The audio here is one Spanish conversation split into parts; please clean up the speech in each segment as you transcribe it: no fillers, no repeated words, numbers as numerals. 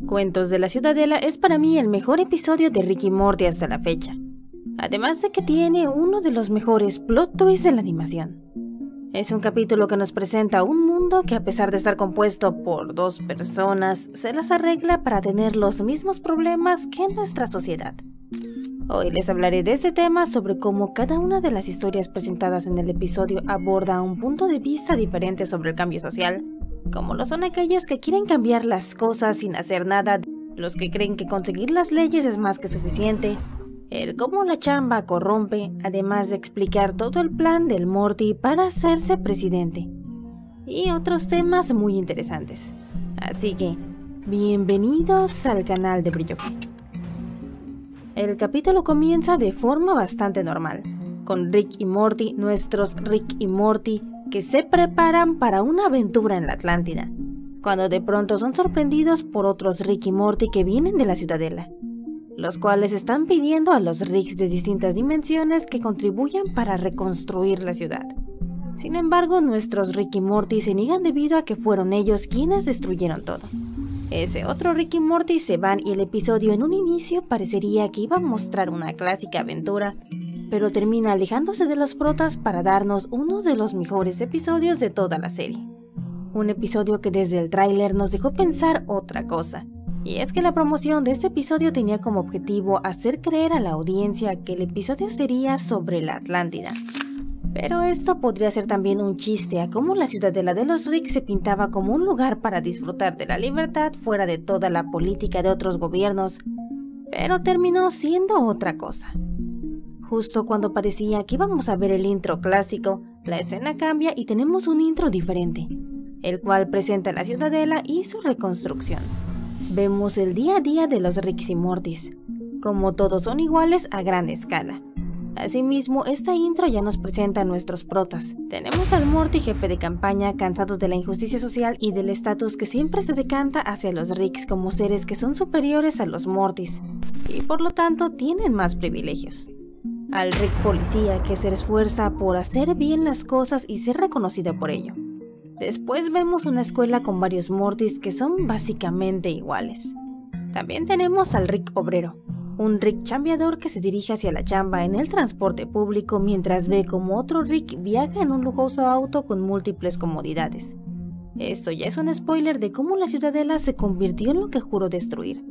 Cuentos de la Ciudadela es para mí el mejor episodio de Rick y Morty hasta la fecha. Además de que tiene uno de los mejores plot twists de la animación. Es un capítulo que nos presenta un mundo que, a pesar de estar compuesto por dos personas, se las arregla para tener los mismos problemas que nuestra sociedad. Hoy les hablaré de ese tema, sobre cómo cada una de las historias presentadas en el episodio aborda un punto de vista diferente sobre el cambio social, como lo son aquellos que quieren cambiar las cosas sin hacer nada, los que creen que conseguir las leyes es más que suficiente, el cómo la chamba corrompe, además de explicar todo el plan del Morty para hacerse presidente, y otros temas muy interesantes. Así que, bienvenidos al canal de Brilloque. El capítulo comienza de forma bastante normal, con Rick y Morty, nuestros Rick y Morty, que se preparan para una aventura en la Atlántida, cuando de pronto son sorprendidos por otros Rick y Morty que vienen de la Ciudadela, los cuales están pidiendo a los Ricks de distintas dimensiones que contribuyan para reconstruir la ciudad. Sin embargo, nuestros Rick y Morty se niegan debido a que fueron ellos quienes destruyeron todo. Ese otro Rick y Morty se van y el episodio en un inicio parecería que iba a mostrar una clásica aventura, pero termina alejándose de los protas para darnos uno de los mejores episodios de toda la serie. Un episodio que desde el tráiler nos dejó pensar otra cosa, y es que la promoción de este episodio tenía como objetivo hacer creer a la audiencia que el episodio sería sobre la Atlántida. Pero esto podría ser también un chiste a cómo la Ciudadela de los Ricks se pintaba como un lugar para disfrutar de la libertad fuera de toda la política de otros gobiernos, pero terminó siendo otra cosa. Justo cuando parecía que íbamos a ver el intro clásico, la escena cambia y tenemos un intro diferente, el cual presenta la Ciudadela y su reconstrucción. Vemos el día a día de los Ricks y Mortys, como todos son iguales a gran escala. Asimismo, esta intro ya nos presenta a nuestros protas. Tenemos al Morty jefe de campaña, cansado de la injusticia social y del estatus que siempre se decanta hacia los Ricks como seres que son superiores a los Mortys, y por lo tanto tienen más privilegios. Al Rick policía que se esfuerza por hacer bien las cosas y ser reconocido por ello. Después vemos una escuela con varios Mortys que son básicamente iguales. También tenemos al Rick obrero, un Rick chambeador que se dirige hacia la chamba en el transporte público mientras ve como otro Rick viaja en un lujoso auto con múltiples comodidades. Esto ya es un spoiler de cómo la Ciudadela se convirtió en lo que juró destruir.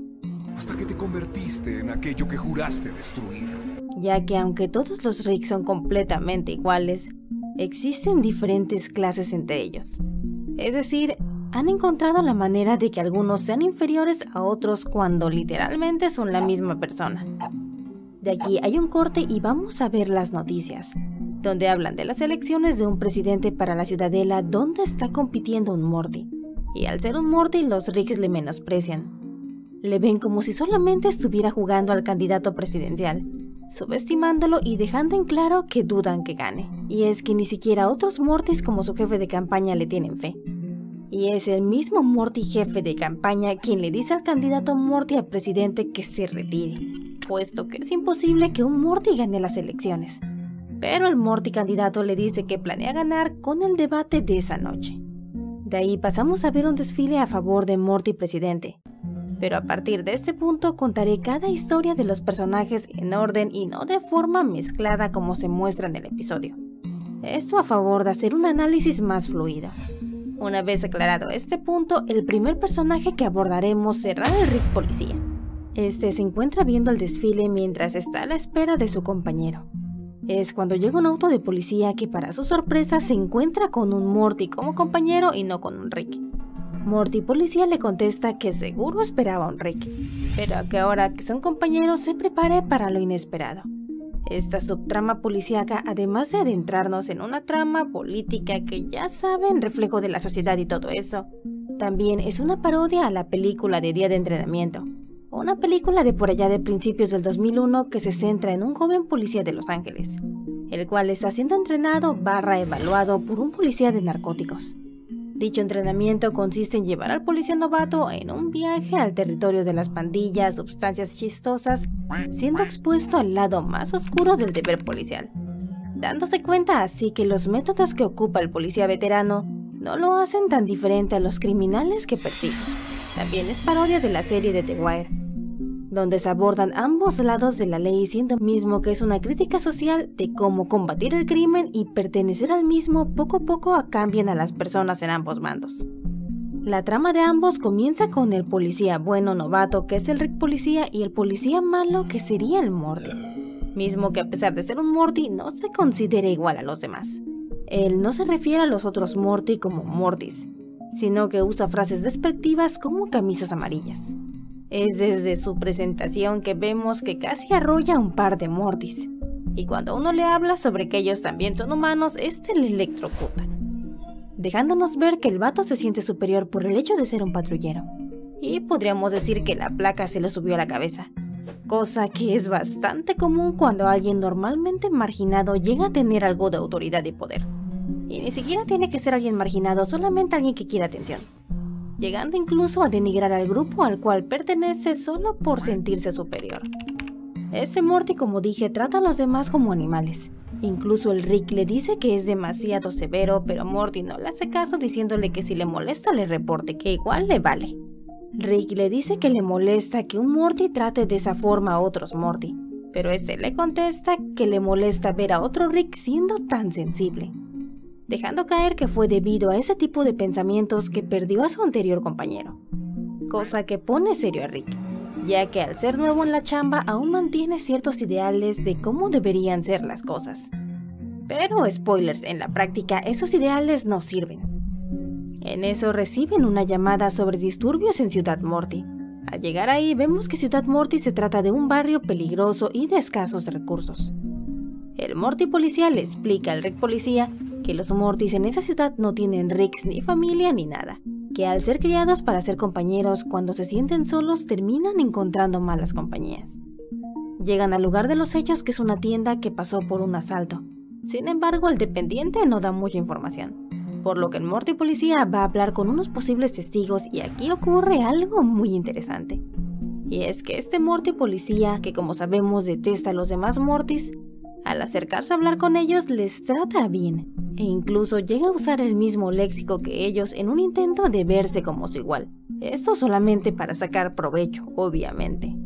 Hasta que te convertiste en aquello que juraste destruir. Ya que aunque todos los Ricks son completamente iguales, existen diferentes clases entre ellos. Es decir, han encontrado la manera de que algunos sean inferiores a otros cuando literalmente son la misma persona. De aquí hay un corte y vamos a ver las noticias, donde hablan de las elecciones de un presidente para la Ciudadela donde está compitiendo un Morty. Y al ser un Morty, los Ricks le menosprecian. Le ven como si solamente estuviera jugando al candidato presidencial, subestimándolo y dejando en claro que dudan que gane. Y es que ni siquiera otros Mortys como su jefe de campaña le tienen fe. Y es el mismo Morty jefe de campaña quien le dice al candidato Morty a presidente que se retire, puesto que es imposible que un Morty gane las elecciones. Pero el Morty candidato le dice que planea ganar con el debate de esa noche. De ahí pasamos a ver un desfile a favor de Morty presidente. Pero a partir de este punto contaré cada historia de los personajes en orden y no de forma mezclada como se muestra en el episodio. Esto a favor de hacer un análisis más fluido. Una vez aclarado este punto, el primer personaje que abordaremos será el Rick policía. Este se encuentra viendo el desfile mientras está a la espera de su compañero. Es cuando llega un auto de policía que para su sorpresa se encuentra con un Morty como compañero y no con un Rick. Morty policía le contesta que seguro esperaba a un Rick, pero que ahora que son compañeros se prepare para lo inesperado. Esta subtrama policíaca, además de adentrarnos en una trama política que ya saben, reflejo de la sociedad y todo eso, también es una parodia a la película de Día de Entrenamiento, una película de por allá de principios del 2001 que se centra en un joven policía de Los Ángeles, el cual está siendo entrenado evaluado por un policía de narcóticos. Dicho entrenamiento consiste en llevar al policía novato en un viaje al territorio de las pandillas, sustancias chistosas, siendo expuesto al lado más oscuro del deber policial, dándose cuenta así que los métodos que ocupa el policía veterano no lo hacen tan diferente a los criminales que persiguen. También es parodia de la serie de The Wire, donde se abordan ambos lados de la ley, siendo mismo que es una crítica social de cómo combatir el crimen y pertenecer al mismo poco a poco cambian a las personas en ambos bandos. La trama de ambos comienza con el policía bueno novato, que es el Rick policía, y el policía malo, que sería el Morty, mismo que a pesar de ser un Morty no se considera igual a los demás. Él no se refiere a los otros Morty como Mortys, sino que usa frases despectivas como camisas amarillas. Es desde su presentación que vemos que casi arrolla a un par de Mortys, y cuando uno le habla sobre que ellos también son humanos, le electrocuta, dejándonos ver que el vato se siente superior por el hecho de ser un patrullero, y podríamos decir que la placa se le subió a la cabeza, cosa que es bastante común cuando alguien normalmente marginado llega a tener algo de autoridad y poder. Y ni siquiera tiene que ser alguien marginado, solamente alguien que quiera atención, llegando incluso a denigrar al grupo al cual pertenece solo por sentirse superior. Ese Morty, como dije, trata a los demás como animales. Incluso el Rick le dice que es demasiado severo, pero Morty no le hace caso, diciéndole que si le molesta le reporte, que igual le vale. Rick le dice que le molesta que un Morty trate de esa forma a otros Morty, pero le contesta que le molesta ver a otro Rick siendo tan sensible, dejando caer que fue debido a ese tipo de pensamientos que perdió a su anterior compañero, cosa que pone serio a Rick, ya que al ser nuevo en la chamba aún mantiene ciertos ideales de cómo deberían ser las cosas. Pero spoilers, en la práctica esos ideales no sirven. En eso reciben una llamada sobre disturbios en Ciudad Morty. Al llegar ahí vemos que Ciudad Morty se trata de un barrio peligroso y de escasos recursos. El Morty policía le explica al Rick policía que los Mortys en esa ciudad no tienen Ricks ni familia ni nada, que al ser criados para ser compañeros, cuando se sienten solos terminan encontrando malas compañías. Llegan al lugar de los hechos, que es una tienda que pasó por un asalto. Sin embargo, el dependiente no da mucha información, por lo que el Morty policía va a hablar con unos posibles testigos, y aquí ocurre algo muy interesante. Y es que este Morty policía, que como sabemos detesta a los demás Mortys, al acercarse a hablar con ellos les trata bien, e incluso llega a usar el mismo léxico que ellos en un intento de verse como su igual. Esto solamente para sacar provecho, obviamente.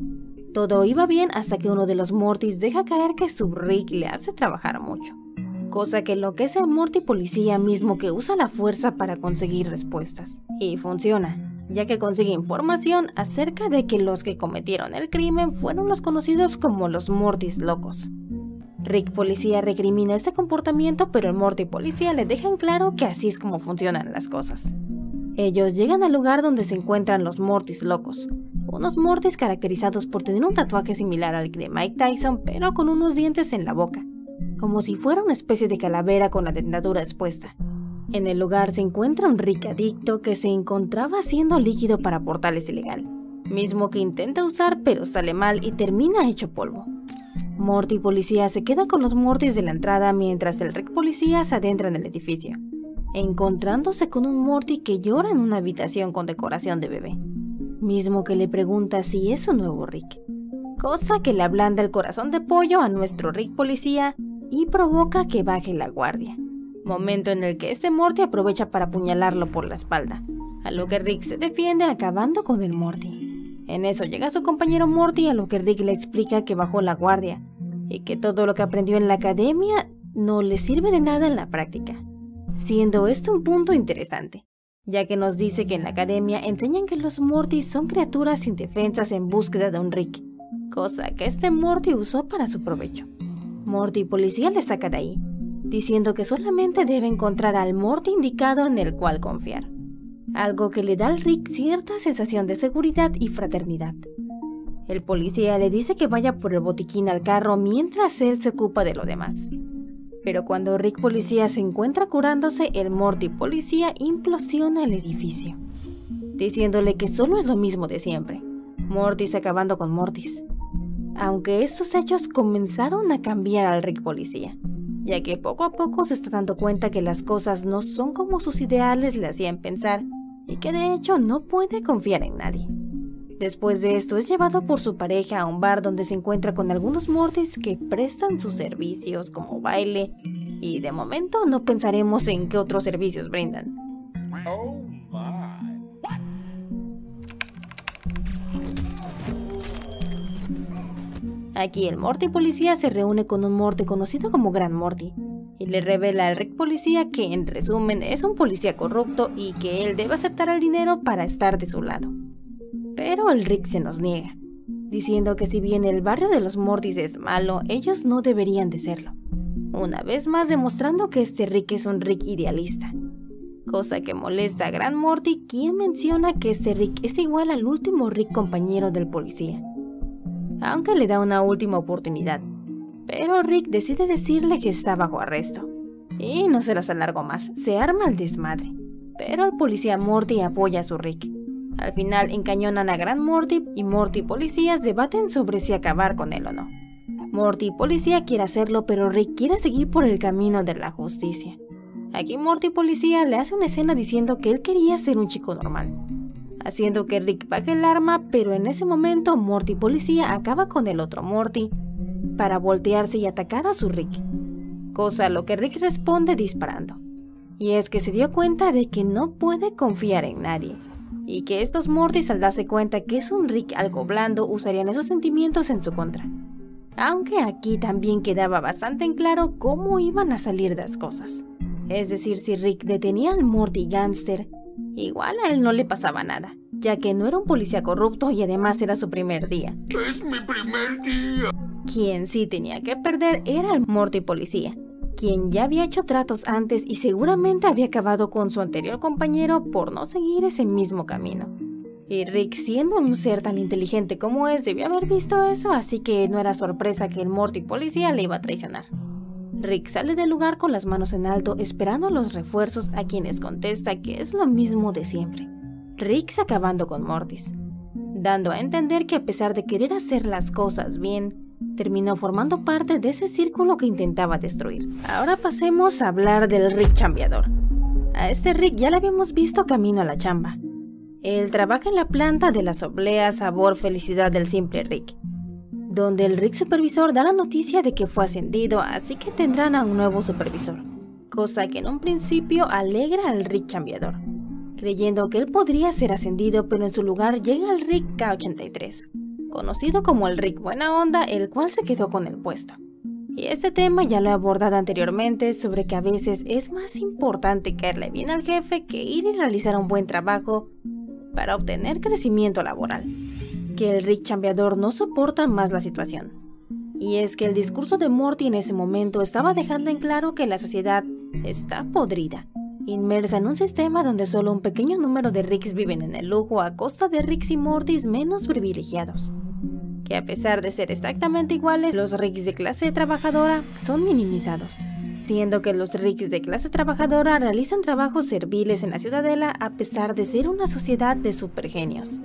Todo iba bien hasta que uno de los Mortys deja caer que su Rick le hace trabajar mucho, cosa que enloquece a Morty policía, mismo que usa la fuerza para conseguir respuestas. Y funciona, ya que consigue información acerca de que los que cometieron el crimen fueron los conocidos como los Mortys locos. Rick policía recrimina este comportamiento, pero el Morty policía le deja en claro que así es como funcionan las cosas. Ellos llegan al lugar donde se encuentran los Mortys locos, unos Mortys caracterizados por tener un tatuaje similar al de Mike Tyson, pero con unos dientes en la boca, como si fuera una especie de calavera con la dentadura expuesta. En el lugar se encuentra un Rick adicto que se encontraba haciendo líquido para portales ilegal, mismo que intenta usar pero sale mal y termina hecho polvo. Morty policía se queda con los Mortys de la entrada, mientras el Rick policía se adentra en el edificio, encontrándose con un Morty que llora en una habitación con decoración de bebé, mismo que le pregunta si es su nuevo Rick, cosa que le ablanda el corazón de pollo a nuestro Rick policía y provoca que baje la guardia, momento en el que este Morty aprovecha para apuñalarlo por la espalda, a lo que Rick se defiende acabando con el Morty. En eso llega su compañero Morty, a lo que Rick le explica que bajó la guardia y que todo lo que aprendió en la academia no le sirve de nada en la práctica, siendo esto un punto interesante, ya que nos dice que en la academia enseñan que los Mortys son criaturas indefensas en búsqueda de un Rick, cosa que este Morty usó para su provecho. Morty policía le saca de ahí, diciendo que solamente debe encontrar al Morty indicado en el cual confiar, algo que le da al Rick cierta sensación de seguridad y fraternidad. El policía le dice que vaya por el botiquín al carro mientras él se ocupa de lo demás. Pero cuando Rick policía se encuentra curándose, el Morty policía implosiona el edificio, diciéndole que solo es lo mismo de siempre, Mortys acabando con Mortys. Aunque estos hechos comenzaron a cambiar al Rick policía, ya que poco a poco se está dando cuenta que las cosas no son como sus ideales le hacían pensar, y que de hecho no puede confiar en nadie. Después de esto es llevado por su pareja a un bar donde se encuentra con algunos Mortys que prestan sus servicios como baile, y de momento no pensaremos en qué otros servicios brindan, Oh my. Aquí el Morty policía se reúne con un Morty conocido como Gran Morty y le revela al Rick policía que en resumen es un policía corrupto y que él debe aceptar el dinero para estar de su lado. Pero el Rick se nos niega, diciendo que si bien el barrio de los Mortys es malo, ellos no deberían de serlo. Una vez más demostrando que este Rick es un Rick idealista. Cosa que molesta a Gran Morty, quien menciona que este Rick es igual al último Rick compañero del policía. Aunque le da una última oportunidad. Pero Rick decide decirle que está bajo arresto. Y no se las alargo más, se arma el desmadre. Pero el policía Morty apoya a su Rick. Al final encañonan a Gran Morty y Morty y policías debaten sobre si acabar con él o no. Morty y policía quiere hacerlo, pero Rick quiere seguir por el camino de la justicia. Aquí Morty policía le hace una escena diciendo que él quería ser un chico normal, haciendo que Rick baje el arma, pero en ese momento Morty policía acaba con el otro Morty para voltearse y atacar a su Rick, cosa a lo que Rick responde disparando. Y es que se dio cuenta de que no puede confiar en nadie, y que estos Mortys al darse cuenta que es un Rick algo blando usarían esos sentimientos en su contra. Aunque aquí también quedaba bastante en claro cómo iban a salir las cosas. Es decir, si Rick detenía al Morty gánster, igual a él no le pasaba nada, ya que no era un policía corrupto y además era su primer día. ¡Es mi primer día! Quien sí tenía que perder era el Morty policía, quien ya había hecho tratos antes y seguramente había acabado con su anterior compañero por no seguir ese mismo camino. Y Rick, siendo un ser tan inteligente como es, debió haber visto eso, así que no era sorpresa que el Morty policía le iba a traicionar. Rick sale del lugar con las manos en alto esperando a los refuerzos, a quienes contesta que es lo mismo de siempre. Rick acabando con Mortys, dando a entender que a pesar de querer hacer las cosas bien, terminó formando parte de ese círculo que intentaba destruir. Ahora pasemos a hablar del Rick chambeador. A este Rick ya lo habíamos visto camino a la chamba. Él trabaja en la planta de las obleas Sabor Felicidad del Simple Rick, donde el Rick supervisor da la noticia de que fue ascendido, así que tendrán a un nuevo supervisor, cosa que en un principio alegra al Rick chambeador, creyendo que él podría ser ascendido, pero en su lugar llega el Rick K83, conocido como el Rick Buena Onda, el cual se quedó con el puesto. Y este tema ya lo he abordado anteriormente, sobre que a veces es más importante caerle bien al jefe que ir y realizar un buen trabajo para obtener crecimiento laboral. Que el Rick chambeador no soporta más la situación. Y es que el discurso de Morty en ese momento estaba dejando en claro que la sociedad está podrida, inmersa en un sistema donde solo un pequeño número de Ricks viven en el lujo a costa de Ricks y Mortys menos privilegiados. Que a pesar de ser exactamente iguales, los Ricks de clase trabajadora son minimizados, siendo que los Ricks de clase trabajadora realizan trabajos serviles en la ciudadela a pesar de ser una sociedad de supergenios.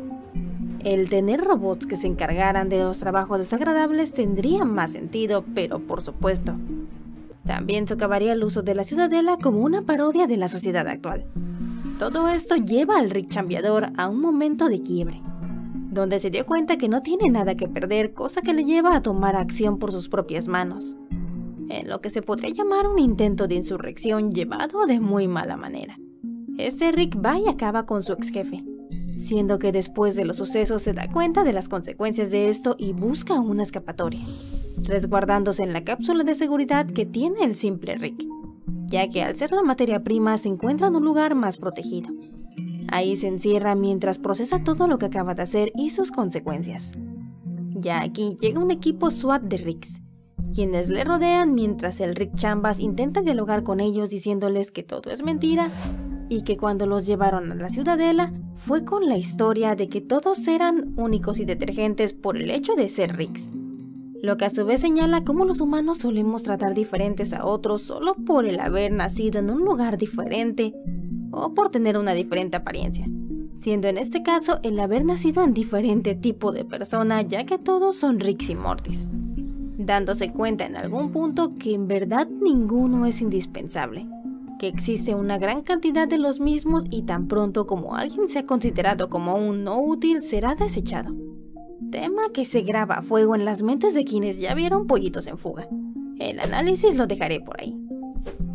El tener robots que se encargaran de los trabajos desagradables tendría más sentido, pero por supuesto, también socavaría el uso de la ciudadela como una parodia de la sociedad actual. Todo esto lleva al Rick chambeador a un momento de quiebre, donde se dio cuenta que no tiene nada que perder, cosa que le lleva a tomar acción por sus propias manos, en lo que se podría llamar un intento de insurrección llevado de muy mala manera. Este Rick va y acaba con su ex jefe, siendo que después de los sucesos se da cuenta de las consecuencias de esto y busca una escapatoria, resguardándose en la cápsula de seguridad que tiene el Simple Rick, ya que al ser la materia prima se encuentra en un lugar más protegido. Ahí se encierra mientras procesa todo lo que acaba de hacer y sus consecuencias. Ya aquí llega un equipo SWAT de Ricks, quienes le rodean mientras el Rick Chambas intenta dialogar con ellos diciéndoles que todo es mentira y que cuando los llevaron a la ciudadela fue con la historia de que todos eran únicos y detergentes por el hecho de ser Ricks. Lo que a su vez señala cómo los humanos solemos tratar diferentes a otros solo por el haber nacido en un lugar diferente o por tener una diferente apariencia, siendo en este caso el haber nacido en diferente tipo de persona, ya que todos son Ricks y Mortys, dándose cuenta en algún punto que en verdad ninguno es indispensable, que existe una gran cantidad de los mismos y tan pronto como alguien sea considerado como un no útil será desechado. Tema que se graba a fuego en las mentes de quienes ya vieron Pollitos en Fuga. El análisis lo dejaré por ahí.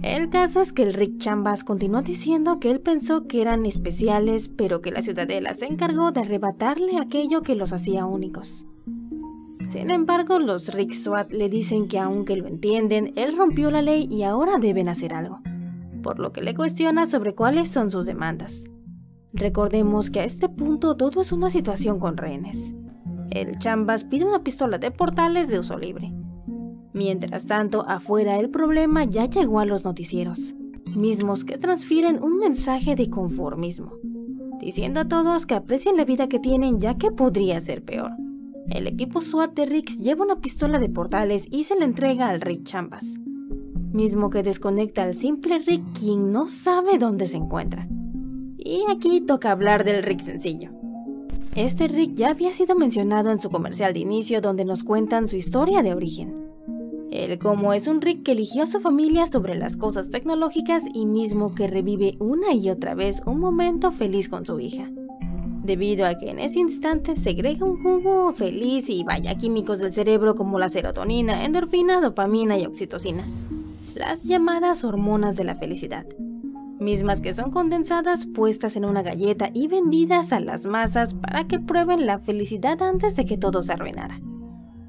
El caso es que el Rick Chambers continuó diciendo que él pensó que eran especiales, pero que la Ciudadela se encargó de arrebatarle aquello que los hacía únicos. Sin embargo, los Rick SWAT le dicen que aunque lo entienden, él rompió la ley y ahora deben hacer algo, por lo que le cuestiona sobre cuáles son sus demandas. Recordemos que a este punto todo es una situación con rehenes. El Chambers pide una pistola de portales de uso libre. Mientras tanto, afuera el problema ya llegó a los noticieros, mismos que transfieren un mensaje de conformismo, diciendo a todos que aprecien la vida que tienen ya que podría ser peor. El equipo SWAT de Rick lleva una pistola de portales y se la entrega al Rick Chambers, mismo que desconecta al simple Rick, quien no sabe dónde se encuentra. Y aquí toca hablar del Rick sencillo. Este Rick ya había sido mencionado en su comercial de inicio, donde nos cuentan su historia de origen. Él como es un Rick que eligió a su familia sobre las cosas tecnológicas y mismo que revive una y otra vez un momento feliz con su hija, debido a que en ese instante segrega un jugo feliz y vaya químicos del cerebro como la serotonina, endorfina, dopamina y oxitocina, las llamadas hormonas de la felicidad, mismas que son condensadas, puestas en una galleta y vendidas a las masas para que prueben la felicidad antes de que todo se arruinara.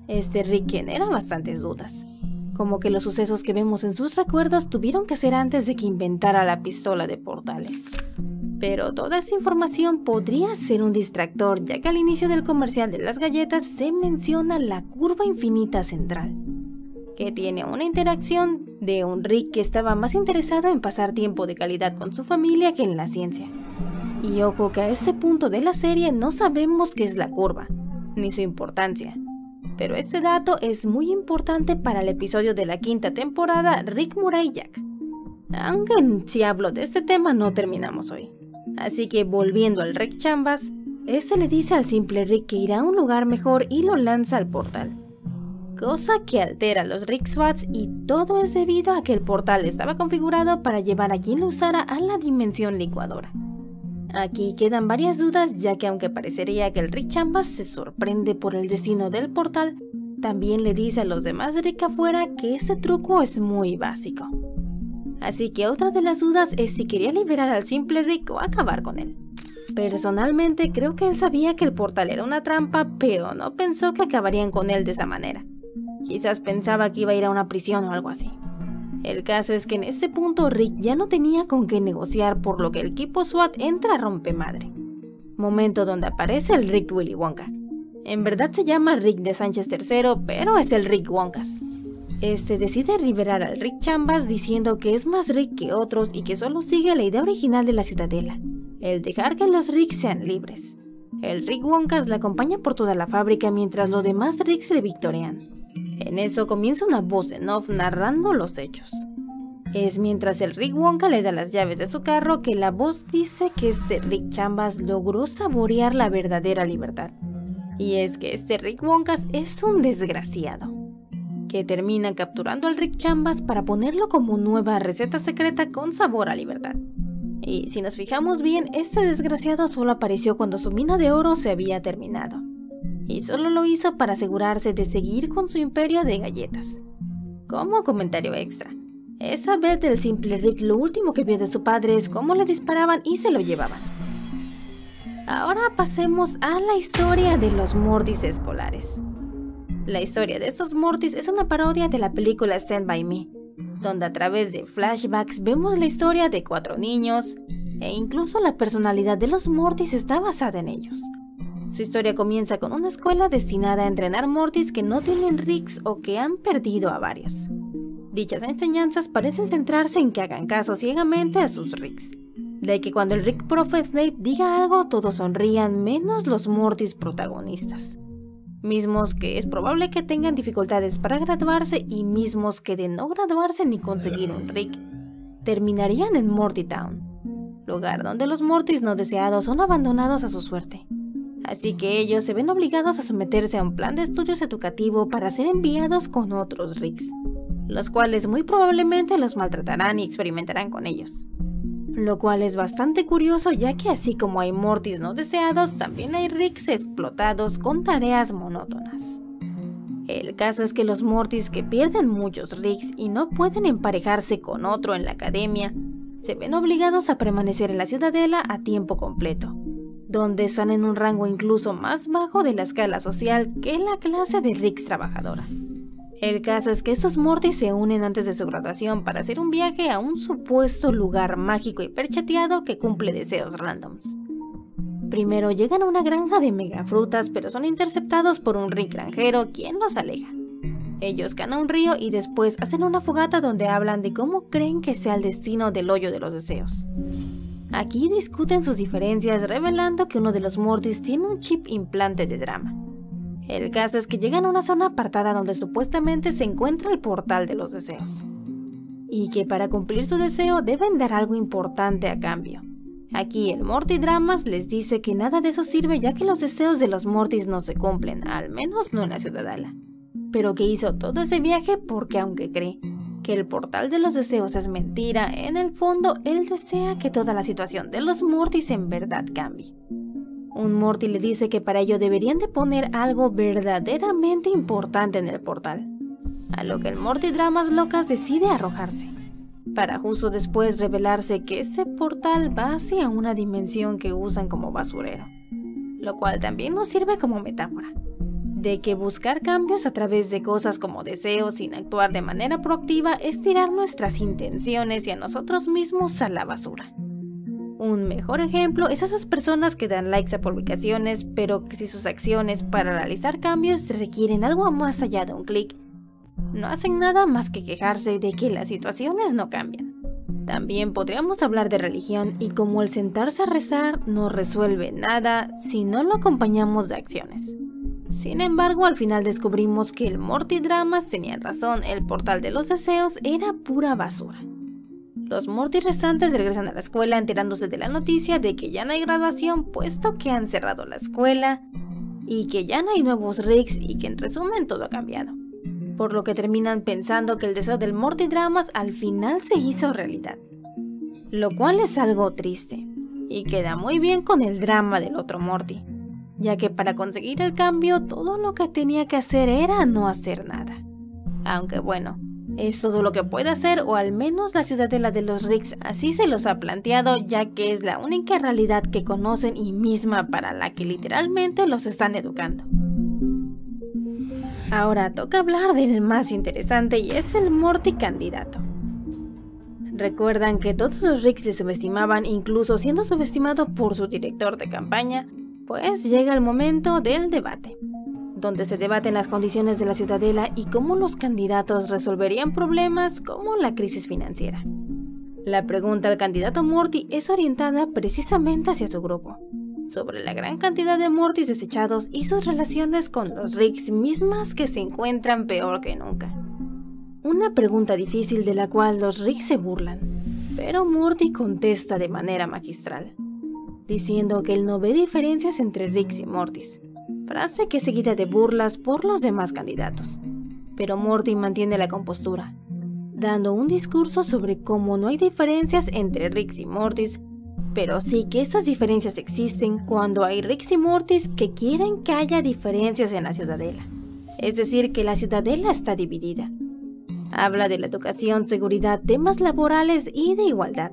Este Rick genera bastantes dudas, como que los sucesos que vemos en sus recuerdos tuvieron que ser antes de que inventara la pistola de portales. Pero toda esa información podría ser un distractor, ya que al inicio del comercial de las galletas se menciona la curva infinita central, que tiene una interacción de un Rick que estaba más interesado en pasar tiempo de calidad con su familia que en la ciencia. Y ojo que a este punto de la serie no sabemos qué es la curva, ni su importancia. Pero este dato es muy importante para el episodio de la quinta temporada, Rick Mora y Jack. Aunque si hablo de este tema no terminamos hoy. Así que volviendo al Rick Chambers, este le dice al simple Rick que irá a un lugar mejor y lo lanza al portal. Cosa que altera a los Rick SWATs y todo es debido a que el portal estaba configurado para llevar a quien lo usara a la dimensión licuadora. Aquí quedan varias dudas, ya que aunque parecería que el Rick Chambers se sorprende por el destino del portal, también le dice a los demás Rick afuera que este truco es muy básico. Así que otra de las dudas es si quería liberar al simple Rick o acabar con él. Personalmente creo que él sabía que el portal era una trampa, pero no pensó que acabarían con él de esa manera. Quizás pensaba que iba a ir a una prisión o algo así. El caso es que en este punto Rick ya no tenía con qué negociar, por lo que el equipo SWAT entra a rompemadre. Momento donde aparece el Rick Willy Wonka. En verdad se llama Rick de Sánchez III, pero es el Rick Wonkas. Este decide liberar al Rick Chambers diciendo que es más Rick que otros y que solo sigue la idea original de la Ciudadela, el dejar que los Rick sean libres. El Rick Wonkas la acompaña por toda la fábrica mientras los demás Ricks le victorian. En eso comienza una voz en off narrando los hechos. Es mientras el Rick Wonka le da las llaves de su carro que la voz dice que este Rick Chambers logró saborear la verdadera libertad. Y es que este Rick Wonkas es un desgraciado, que termina capturando al Rick Chambers para ponerlo como nueva receta secreta con sabor a libertad. Y si nos fijamos bien, este desgraciado solo apareció cuando su mina de oro se había terminado. Y solo lo hizo para asegurarse de seguir con su imperio de galletas. Como comentario extra, esa vez del simple Rick lo último que vio de su padre es cómo le disparaban y se lo llevaban. Ahora pasemos a la historia de los Mortys escolares. La historia de estos Mortys es una parodia de la película Stand By Me, donde a través de flashbacks vemos la historia de 4 niños, e incluso la personalidad de los Mortys está basada en ellos. Su historia comienza con una escuela destinada a entrenar Mortys que no tienen Ricks o que han perdido a varios. Dichas enseñanzas parecen centrarse en que hagan caso ciegamente a sus Ricks, de que cuando el Rick Profe Snape diga algo todos sonrían menos los Mortys protagonistas, mismos que es probable que tengan dificultades para graduarse y mismos que de no graduarse ni conseguir un Rick, terminarían en Morty Town, lugar donde los Mortys no deseados son abandonados a su suerte. Así que ellos se ven obligados a someterse a un plan de estudios educativo para ser enviados con otros Ricks, los cuales muy probablemente los maltratarán y experimentarán con ellos. Lo cual es bastante curioso, ya que así como hay Mortys no deseados, también hay Ricks explotados con tareas monótonas. El caso es que los Mortys, que pierden muchos Ricks y no pueden emparejarse con otro en la academia, se ven obligados a permanecer en la ciudadela a tiempo completo, donde están en un rango incluso más bajo de la escala social que la clase de Ricks trabajadora. El caso es que estos Mortys se unen antes de su graduación para hacer un viaje a un supuesto lugar mágico y perchateado que cumple deseos randoms. Primero llegan a una granja de megafrutas, pero son interceptados por un Rick granjero quien los aleja. Ellos caen a un río y después hacen una fogata donde hablan de cómo creen que sea el destino del hoyo de los deseos. Aquí discuten sus diferencias, revelando que uno de los Mortys tiene un chip implante de drama. El caso es que llegan a una zona apartada donde supuestamente se encuentra el portal de los deseos, y que para cumplir su deseo deben dar algo importante a cambio. Aquí el Morty Dramas les dice que nada de eso sirve, ya que los deseos de los Mortys no se cumplen, al menos no en la ciudadela. Pero que hizo todo ese viaje porque, aunque cree que el portal de los deseos es mentira, en el fondo él desea que toda la situación de los Mortys en verdad cambie. Un Morty le dice que para ello deberían de poner algo verdaderamente importante en el portal, a lo que el Morty Dramas Locas decide arrojarse, para justo después revelarse que ese portal va hacia una dimensión que usan como basurero, lo cual también nos sirve como metáfora, de que buscar cambios a través de cosas como deseos sin actuar de manera proactiva es tirar nuestras intenciones y a nosotros mismos a la basura. Un mejor ejemplo es esas personas que dan likes a publicaciones, pero que si sus acciones para realizar cambios requieren algo más allá de un clic, no hacen nada más que quejarse de que las situaciones no cambian. También podríamos hablar de religión y como el sentarse a rezar no resuelve nada si no lo acompañamos de acciones. Sin embargo, al final descubrimos que el Morty Dramas tenía razón, el portal de los deseos era pura basura. Los Mortys restantes regresan a la escuela enterándose de la noticia de que ya no hay graduación puesto que han cerrado la escuela y que ya no hay nuevos Ricks y que en resumen todo ha cambiado. Por lo que terminan pensando que el deseo del Morty Dramas al final se hizo realidad. Lo cual es algo triste y queda muy bien con el drama del otro Morty, ya que para conseguir el cambio todo lo que tenía que hacer era no hacer nada. Aunque bueno, es todo lo que puede hacer, o al menos la ciudadela de los Ricks así se los ha planteado, ya que es la única realidad que conocen y misma para la que literalmente los están educando. Ahora toca hablar del más interesante y es el Morty candidato. Recuerdan que todos los Ricks le subestimaban, incluso siendo subestimado por su director de campaña. Pues llega el momento del debate, donde se debaten las condiciones de la ciudadela y cómo los candidatos resolverían problemas como la crisis financiera. La pregunta al candidato Morty es orientada precisamente hacia su grupo, sobre la gran cantidad de Mortys desechados y sus relaciones con los Ricks mismas que se encuentran peor que nunca. Una pregunta difícil de la cual los Ricks se burlan, pero Morty contesta de manera magistral, diciendo que él no ve diferencias entre Ricks y Mortys, frase que es seguida de burlas por los demás candidatos. Pero Morty mantiene la compostura, dando un discurso sobre cómo no hay diferencias entre Ricks y Mortys, pero sí que esas diferencias existen cuando hay Ricks y Mortys que quieren que haya diferencias en la ciudadela, es decir, que la ciudadela está dividida. Habla de la educación, seguridad, temas laborales y de igualdad,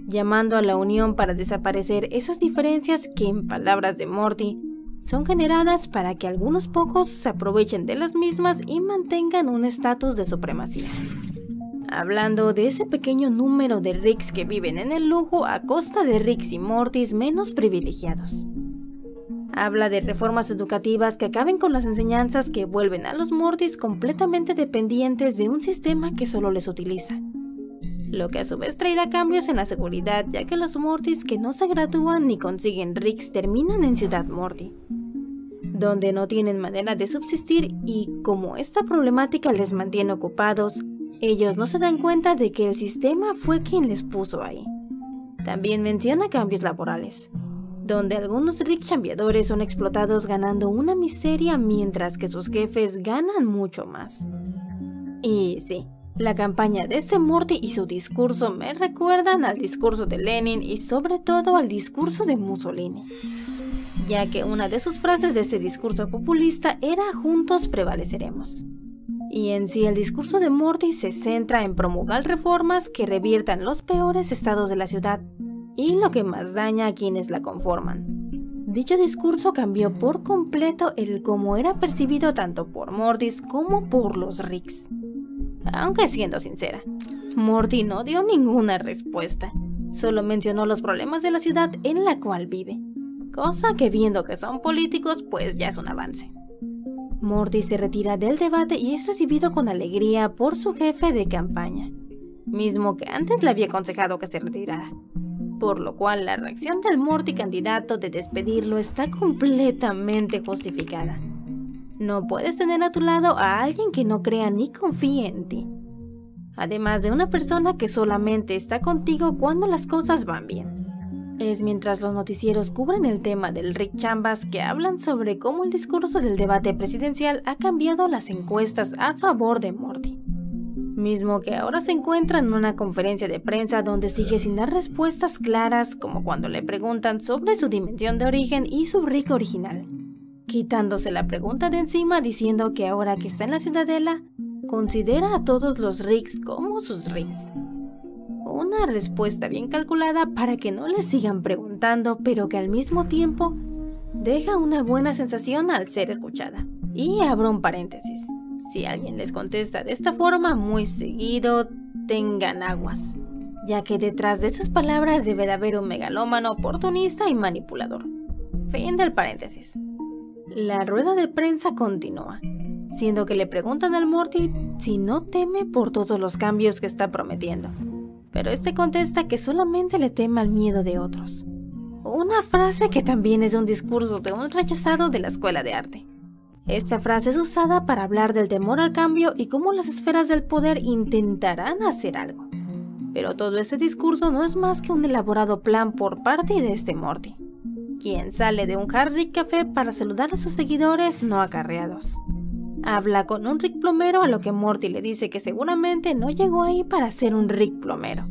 llamando a la unión para desaparecer esas diferencias que, en palabras de Morty, son generadas para que algunos pocos se aprovechen de las mismas y mantengan un estatus de supremacía. Hablando de ese pequeño número de Ricks que viven en el lujo a costa de Ricks y Mortys menos privilegiados. Habla de reformas educativas que acaben con las enseñanzas que vuelven a los Mortys completamente dependientes de un sistema que solo les utiliza, lo que a su vez traerá cambios en la seguridad, ya que los Mortys que no se gradúan ni consiguen Ricks terminan en Ciudad Morty, donde no tienen manera de subsistir y como esta problemática les mantiene ocupados, ellos no se dan cuenta de que el sistema fue quien les puso ahí. También menciona cambios laborales, donde algunos Ricks chambeadores son explotados ganando una miseria mientras que sus jefes ganan mucho más. Y sí, la campaña de este Morty y su discurso me recuerdan al discurso de Lenin y sobre todo al discurso de Mussolini. ya que una de sus frases de ese discurso populista era "juntos prevaleceremos". Y en sí el discurso de Morty se centra en promulgar reformas que reviertan los peores estados de la ciudad y lo que más daña a quienes la conforman. Dicho discurso cambió por completo el cómo era percibido tanto por Mortis como por los Ricks. Aunque siendo sincera, Morty no dio ninguna respuesta, solo mencionó los problemas de la ciudad en la cual vive, cosa que viendo que son políticos pues ya es un avance. Morty se retira del debate y es recibido con alegría por su jefe de campaña, mismo que antes le había aconsejado que se retirara, por lo cual la reacción del Morty candidato de despedirlo está completamente justificada. No puedes tener a tu lado a alguien que no crea ni confíe en ti, además de una persona que solamente está contigo cuando las cosas van bien. Es mientras los noticieros cubren el tema del Rick Chambas que hablan sobre cómo el discurso del debate presidencial ha cambiado las encuestas a favor de Morty, mismo que ahora se encuentra en una conferencia de prensa donde sigue sin dar respuestas claras, como cuando le preguntan sobre su dimensión de origen y su Rick original, quitándose la pregunta de encima diciendo que ahora que está en la Ciudadela, considera a todos los Ricks como sus Ricks. Una respuesta bien calculada para que no le sigan preguntando, pero que al mismo tiempo deja una buena sensación al ser escuchada. Y abro un paréntesis: si alguien les contesta de esta forma muy seguido, tengan aguas, ya que detrás de esas palabras debe de haber un megalómano, oportunista y manipulador. Fin del paréntesis. La rueda de prensa continúa, siendo que le preguntan al Morty si no teme por todos los cambios que está prometiendo, pero este contesta que solamente le teme al miedo de otros. Una frase que también es de un discurso de un rechazado de la escuela de arte. Esta frase es usada para hablar del temor al cambio y cómo las esferas del poder intentarán hacer algo. Pero todo ese discurso no es más que un elaborado plan por parte de este Morty, quien sale de un Hard Rick Café para saludar a sus seguidores no acarreados. Habla con un Rick plomero, a lo que Morty le dice que seguramente no llegó ahí para ser un Rick plomero,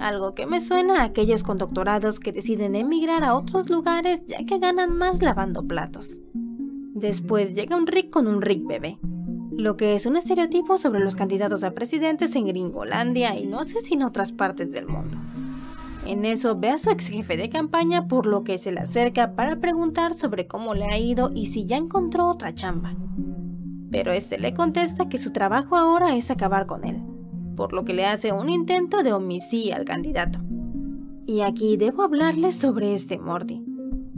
algo que me suena a aquellos con doctorados que deciden emigrar a otros lugares ya que ganan más lavando platos. Después llega un Rick con un Rick bebé, lo que es un estereotipo sobre los candidatos a presidentes en Gringolandia y no sé si en otras partes del mundo. En eso ve a su ex jefe de campaña, por lo que se le acerca para preguntar sobre cómo le ha ido y si ya encontró otra chamba. Pero este le contesta que su trabajo ahora es acabar con él, por lo que le hace un intento de homicidio al candidato. Y aquí debo hablarles sobre este Morty.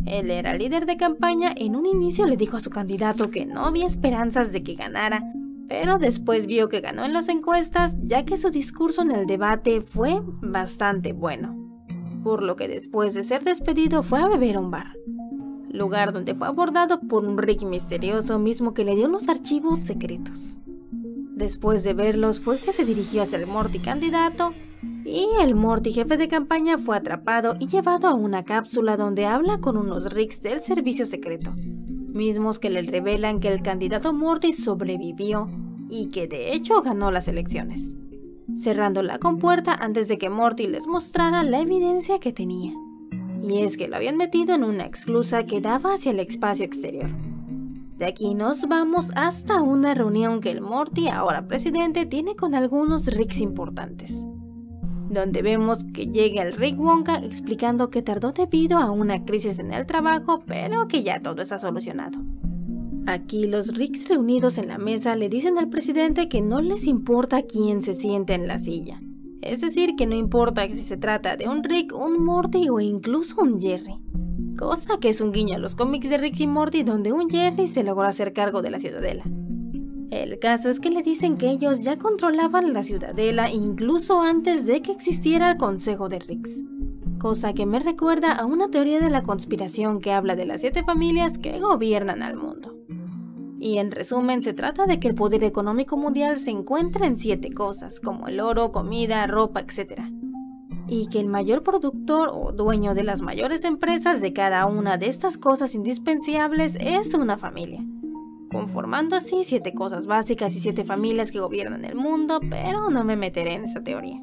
Él era líder de campaña. En un inicio le dijo a su candidato que no había esperanzas de que ganara, pero después vio que ganó en las encuestas, ya que su discurso en el debate fue bastante bueno, por lo que después de ser despedido fue a beber a un bar, lugar donde fue abordado por un Rick misterioso mismo que le dio unos archivos secretos. Después de verlos fue que se dirigió hacia el Morty candidato, y el Morty jefe de campaña fue atrapado y llevado a una cápsula donde habla con unos Ricks del servicio secreto, mismos que le revelan que el candidato Morty sobrevivió y que de hecho ganó las elecciones, cerrando la compuerta antes de que Morty les mostrara la evidencia que tenía. Y es que lo habían metido en una esclusa que daba hacia el espacio exterior. De aquí nos vamos hasta una reunión que el Morty, ahora presidente, tiene con algunos Ricks importantes, donde vemos que llega el Rick Wonka explicando que tardó debido a una crisis en el trabajo, pero que ya todo está solucionado. Aquí los Ricks reunidos en la mesa le dicen al presidente que no les importa quién se siente en la silla. Es decir, que no importa si se trata de un Rick, un Morty o incluso un Jerry. Cosa que es un guiño a los cómics de Rick y Morty, donde un Jerry se logró hacer cargo de la Ciudadela. El caso es que le dicen que ellos ya controlaban la Ciudadela incluso antes de que existiera el Consejo de Ricks. Cosa que me recuerda a una teoría de la conspiración que habla de las 7 familias que gobiernan al mundo. Y en resumen, se trata de que el poder económico mundial se encuentra en 7 cosas, como el oro, comida, ropa, etc. Y que el mayor productor o dueño de las mayores empresas de cada una de estas cosas indispensables es una familia, conformando así 7 cosas básicas y 7 familias que gobiernan el mundo, pero no me meteré en esa teoría.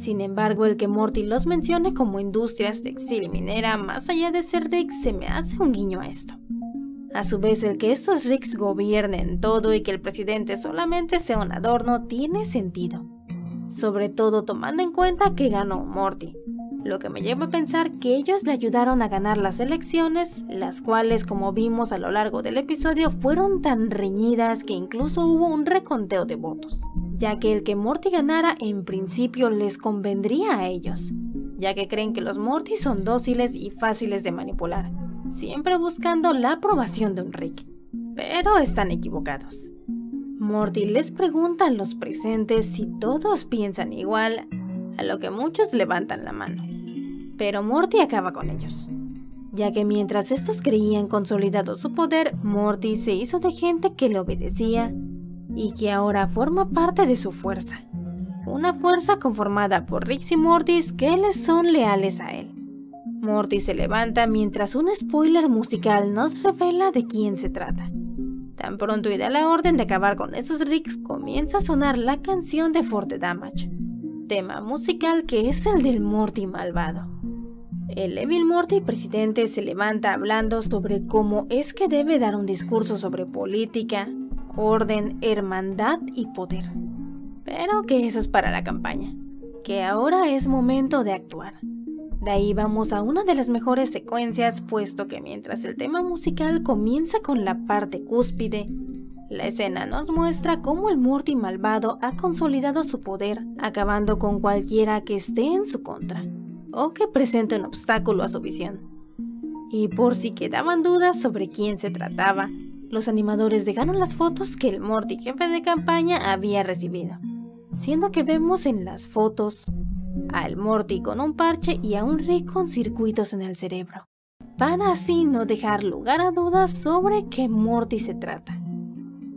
Sin embargo, el que Morty los mencione como industrias textil y minera, más allá de ser Ricks, se me hace un guiño a esto. A su vez, el que estos Ricks gobiernen todo y que el presidente solamente sea un adorno tiene sentido. Sobre todo tomando en cuenta que ganó Morty, lo que me lleva a pensar que ellos le ayudaron a ganar las elecciones, las cuales, como vimos a lo largo del episodio, fueron tan reñidas que incluso hubo un reconteo de votos, ya que el que Morty ganara en principio les convendría a ellos, ya que creen que los Morty son dóciles y fáciles de manipular, siempre buscando la aprobación de un Rick. Pero están equivocados. Morty les pregunta a los presentes si todos piensan igual, a lo que muchos levantan la mano. Pero Morty acaba con ellos, ya que mientras estos creían consolidado su poder, Morty se hizo de gente que le obedecía y que ahora forma parte de su fuerza. Una fuerza conformada por Ricks y Mortys que les son leales a él. Morty se levanta mientras un spoiler musical nos revela de quién se trata. Tan pronto y da la orden de acabar con esos Ricks, comienza a sonar la canción de For the Damage, tema musical que es el del Morty malvado. El Evil Morty presidente se levanta hablando sobre cómo es que debe dar un discurso sobre política, orden, hermandad y poder. Pero que eso es para la campaña, que ahora es momento de actuar. De ahí vamos a una de las mejores secuencias, puesto que mientras el tema musical comienza con la parte cúspide, la escena nos muestra cómo el Morty malvado ha consolidado su poder, acabando con cualquiera que esté en su contra, o que presente un obstáculo a su visión. Y por si quedaban dudas sobre quién se trataba, los animadores dejaron las fotos que el Morty jefe de campaña había recibido, siendo que vemos en las fotos al Morty con un parche y a un Rick con circuitos en el cerebro, para así no dejar lugar a dudas sobre qué Morty se trata.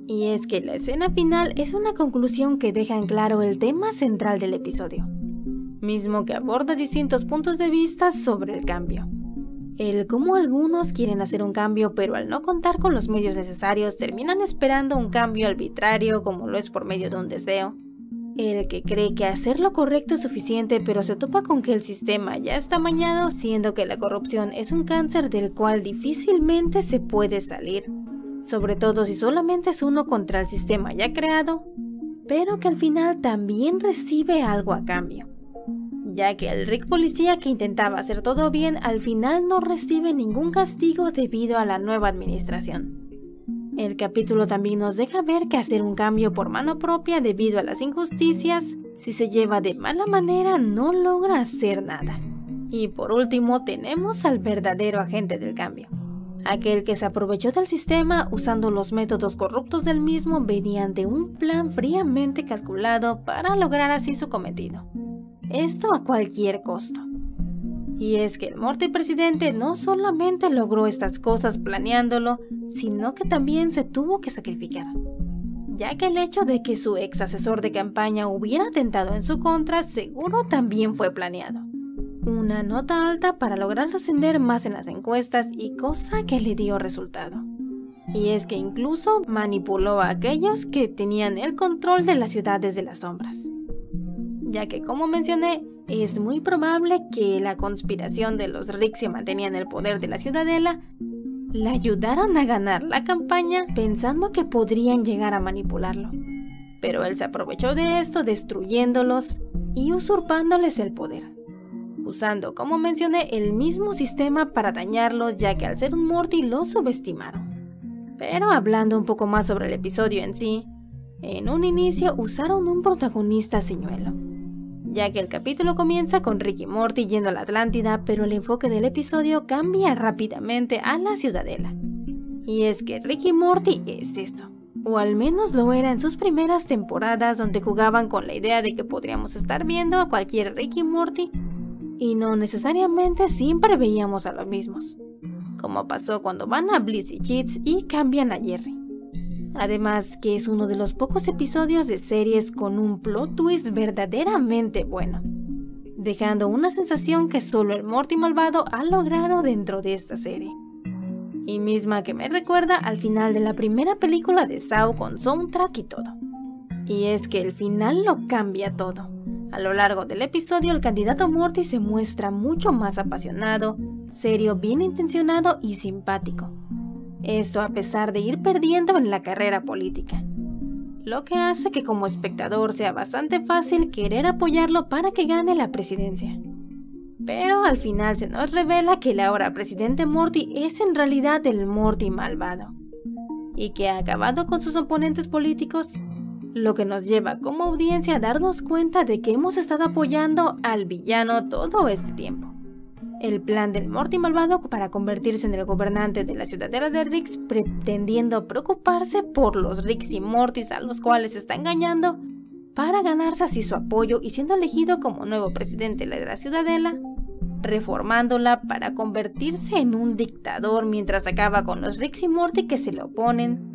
Y es que la escena final es una conclusión que deja en claro el tema central del episodio, mismo que aborda distintos puntos de vista sobre el cambio. El cómo algunos quieren hacer un cambio pero al no contar con los medios necesarios terminan esperando un cambio arbitrario como lo es por medio de un deseo. El que cree que hacer lo correcto es suficiente pero se topa con que el sistema ya está amañado, siendo que la corrupción es un cáncer del cual difícilmente se puede salir, sobre todo si solamente es uno contra el sistema ya creado, pero que al final también recibe algo a cambio, ya que el Rick policía que intentaba hacer todo bien al final no recibe ningún castigo debido a la nueva administración. El capítulo también nos deja ver que hacer un cambio por mano propia debido a las injusticias, si se lleva de mala manera, no logra hacer nada. Y por último tenemos al verdadero agente del cambio, aquel que se aprovechó del sistema usando los métodos corruptos del mismo mediante un plan fríamente calculado para lograr así su cometido. Esto a cualquier costo. Y es que el Morty presidente no solamente logró estas cosas planeándolo, sino que también se tuvo que sacrificar, ya que el hecho de que su ex asesor de campaña hubiera atentado en su contra seguro también fue planeado. Una nota alta para lograr ascender más en las encuestas y cosa que le dio resultado. Y es que incluso manipuló a aquellos que tenían el control de las ciudades de las sombras, ya que como mencioné, es muy probable que la conspiración de los Ricks que mantenían el poder de la ciudadela la ayudaran a ganar la campaña pensando que podrían llegar a manipularlo. Pero él se aprovechó de esto destruyéndolos y usurpándoles el poder, usando, como mencioné, el mismo sistema para dañarlos, ya que al ser un Morty lo subestimaron. Pero hablando un poco más sobre el episodio en sí, en un inicio usaron un protagonista señuelo, ya que el capítulo comienza con Rick y Morty yendo a la Atlántida, pero el enfoque del episodio cambia rápidamente a la Ciudadela. Y es que Rick y Morty es eso, o al menos lo era en sus primeras temporadas, donde jugaban con la idea de que podríamos estar viendo a cualquier Rick y Morty, y no necesariamente siempre veíamos a los mismos, como pasó cuando van a Bliss y Cheats y cambian a Jerry. Además que es uno de los pocos episodios de series con un plot twist verdaderamente bueno, dejando una sensación que solo el Morty malvado ha logrado dentro de esta serie. Y misma que me recuerda al final de la primera película de Saw con soundtrack y todo. Y es que el final lo cambia todo, A lo largo del episodio, el candidato Morty se muestra mucho más apasionado, serio, bien intencionado y simpático. Esto a pesar de ir perdiendo en la carrera política, lo que hace que como espectador sea bastante fácil querer apoyarlo para que gane la presidencia. Pero al final se nos revela que el ahora presidente Morty es en realidad el Morty malvado, y que ha acabado con sus oponentes políticos, lo que nos lleva como audiencia a darnos cuenta de que hemos estado apoyando al villano todo este tiempo. El plan del Morty malvado para convertirse en el gobernante de la ciudadela de Riggs, pretendiendo preocuparse por los Riggs y Mortys a los cuales está engañando, para ganarse así su apoyo y siendo elegido como nuevo presidente de la ciudadela, reformándola para convertirse en un dictador mientras acaba con los Riggs y Morty que se le oponen,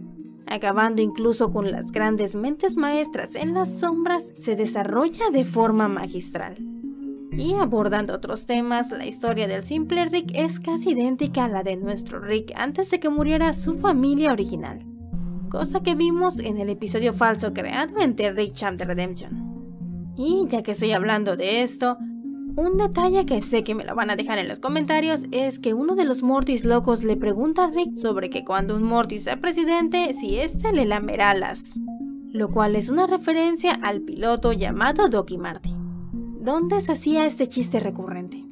acabando incluso con las grandes mentes maestras en las sombras. Se desarrolla de forma magistral. Y abordando otros temas, la historia del simple Rick es casi idéntica a la de nuestro Rick antes de que muriera su familia original, cosa que vimos en el episodio falso creado en The Rick Champ de Redemption. Y ya que estoy hablando de esto, un detalle que sé que me lo van a dejar en los comentarios es que uno de los Mortys locos le pregunta a Rick sobre que cuando un Morty sea presidente, si éste le lamerá las, lo cual es una referencia al piloto llamado Doc Marty, donde se hacía este chiste recurrente.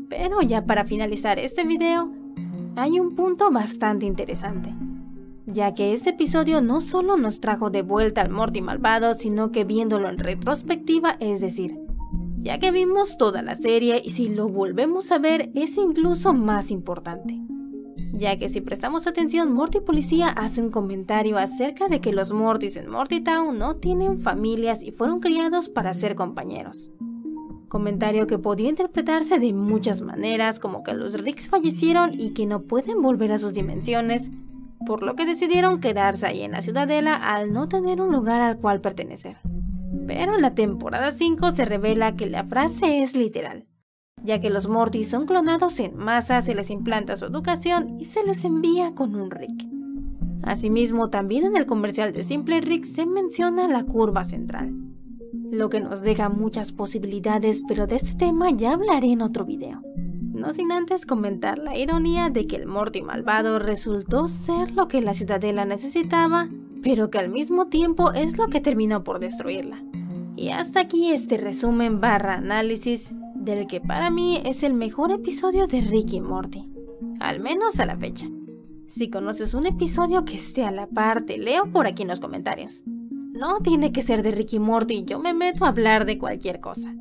Pero ya para finalizar este video, hay un punto bastante interesante, ya que este episodio no solo nos trajo de vuelta al Morty malvado, sino que viéndolo en retrospectiva, es decir, ya que vimos toda la serie y si lo volvemos a ver es incluso más importante, ya que si prestamos atención, Morty Policía hace un comentario acerca de que los Mortys en Morty Town no tienen familias y fueron criados para ser compañeros. Comentario que podía interpretarse de muchas maneras, como que los Ricks fallecieron y que no pueden volver a sus dimensiones, por lo que decidieron quedarse ahí en la ciudadela al no tener un lugar al cual pertenecer. Pero en la temporada 5 se revela que la frase es literal, ya que los Mortys son clonados en masa, se les implanta su educación y se les envía con un Rick. Asimismo, también en el comercial de Simple Rick se menciona la curva central, lo que nos deja muchas posibilidades, pero de este tema ya hablaré en otro video. No sin antes comentar la ironía de que el Morty malvado resultó ser lo que la ciudadela necesitaba, pero que al mismo tiempo es lo que terminó por destruirla. Y hasta aquí este resumen / análisis del que para mí es el mejor episodio de Rick y Morty, al menos a la fecha. Si conoces un episodio que esté a la par, te leo por aquí en los comentarios. No tiene que ser de Rick y Morty, yo me meto a hablar de cualquier cosa.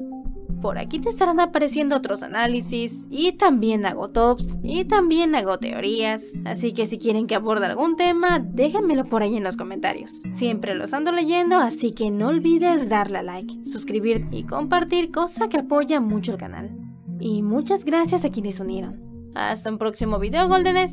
Por aquí te estarán apareciendo otros análisis, y también hago tops, y también hago teorías, así que si quieren que aborde algún tema, déjenmelo por ahí en los comentarios. Siempre los ando leyendo, así que no olvides darle a like, suscribirte y compartir, cosa que apoya mucho el canal. Y muchas gracias a quienes unieron. Hasta un próximo video, Goldenes.